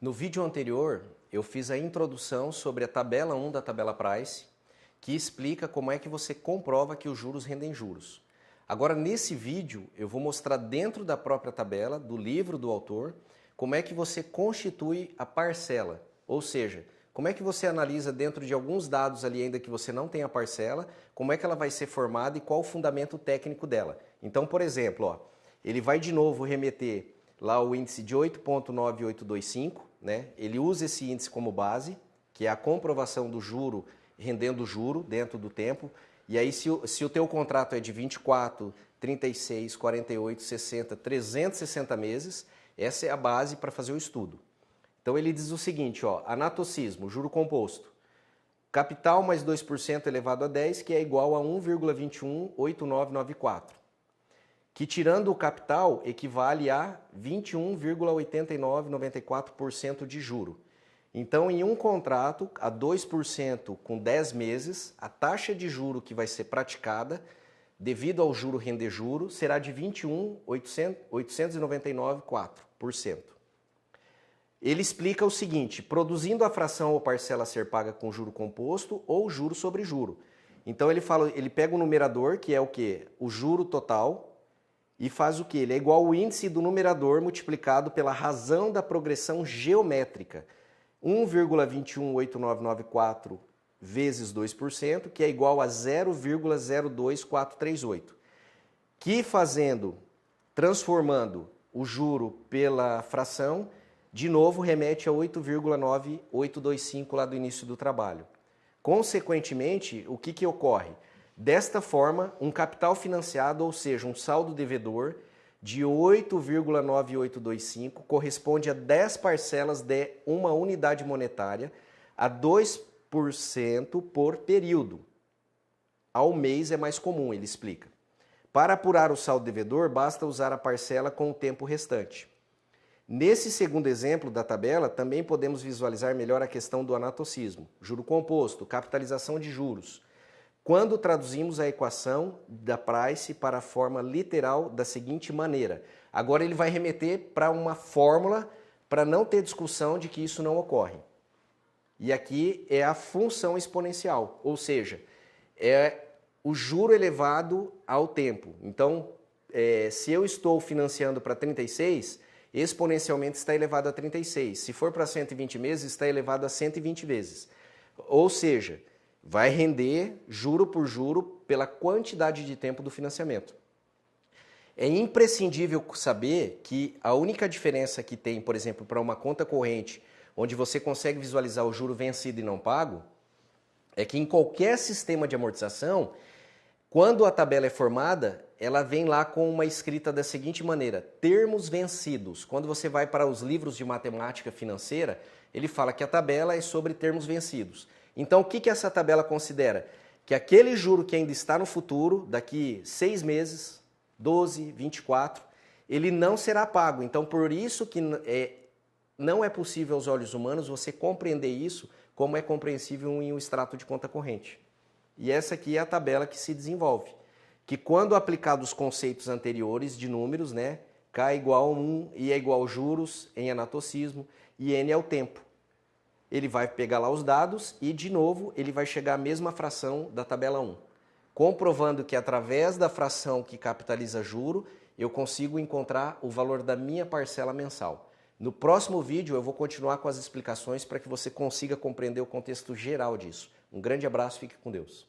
No vídeo anterior, eu fiz a introdução sobre a tabela 1 da tabela Price, que explica como é que você comprova que os juros rendem juros. Agora, nesse vídeo, eu vou mostrar dentro da própria tabela, do livro do autor, como é que você constitui a parcela. Ou seja, como é que você analisa dentro de alguns dados ali ainda que você não tem a parcela, como é que ela vai ser formada e qual o fundamento técnico dela. Então, por exemplo, ó, ele vai de novo remeter lá o índice de 8,9825, né? Ele usa esse índice como base, que é a comprovação do juro rendendo juro dentro do tempo. E aí, se o teu contrato é de 24, 36, 48, 60, 360 meses, essa é a base para fazer o estudo. Então ele diz o seguinte, ó, anatocismo, juro composto, capital mais 2% elevado a 10, que é igual a 1,218994, que tirando o capital equivale a 21,8994% de juro. Então, em um contrato a 2% com 10 meses, a taxa de juro que vai ser praticada, devido ao juro render juro, será de 21,899,4%. Ele explica o seguinte, produzindo a fração ou parcela a ser paga com juro composto ou juro sobre juro. Então ele pega o numerador, que é o quê? O juro total, e faz o quê? Ele é igual ao índice do numerador multiplicado pela razão da progressão geométrica. 1,218994 vezes 2%, que é igual a 0,02438. Que transformando o juro pela fração, de novo remete a 8,9825 lá do início do trabalho. Consequentemente, o que ocorre? Desta forma, um capital financiado, ou seja, um saldo devedor de 8,9825 corresponde a 10 parcelas de uma unidade monetária a 2% por período. Ao mês é mais comum, ele explica. Para apurar o saldo devedor, basta usar a parcela com o tempo restante. Nesse segundo exemplo da tabela, também podemos visualizar melhor a questão do anatocismo, juro composto, capitalização de juros, quando traduzimos a equação da Price para a forma literal da seguinte maneira. Agora ele vai remeter para uma fórmula para não ter discussão de que isso não ocorre. E aqui é a função exponencial, ou seja, é o juro elevado ao tempo. Então, se eu estou financiando para 36, exponencialmente está elevado a 36. Se for para 120 meses, está elevado a 120 vezes. Ou seja, vai render juro por juro pela quantidade de tempo do financiamento. É imprescindível saber que a única diferença que tem, por exemplo, para uma conta corrente, onde você consegue visualizar o juro vencido e não pago, é que em qualquer sistema de amortização, quando a tabela é formada, ela vem lá com uma escrita da seguinte maneira, termos vencidos. Quando você vai para os livros de matemática financeira, ele fala que a tabela é sobre termos vencidos. Então, o que essa tabela considera? Que aquele juro que ainda está no futuro, daqui 6 meses, 12, 24, ele não será pago. Então, por isso que não é possível aos olhos humanos você compreender isso como é compreensível em um extrato de conta corrente. E essa aqui é a tabela que se desenvolve. Que quando aplicados os conceitos anteriores de números, né, K é igual a 1, I é igual a juros, em anatocismo, e N é o tempo. Ele vai pegar lá os dados e, de novo, ele vai chegar à mesma fração da tabela 1. Comprovando que através da fração que capitaliza juro, eu consigo encontrar o valor da minha parcela mensal. No próximo vídeo eu vou continuar com as explicações para que você consiga compreender o contexto geral disso. Um grande abraço, fique com Deus.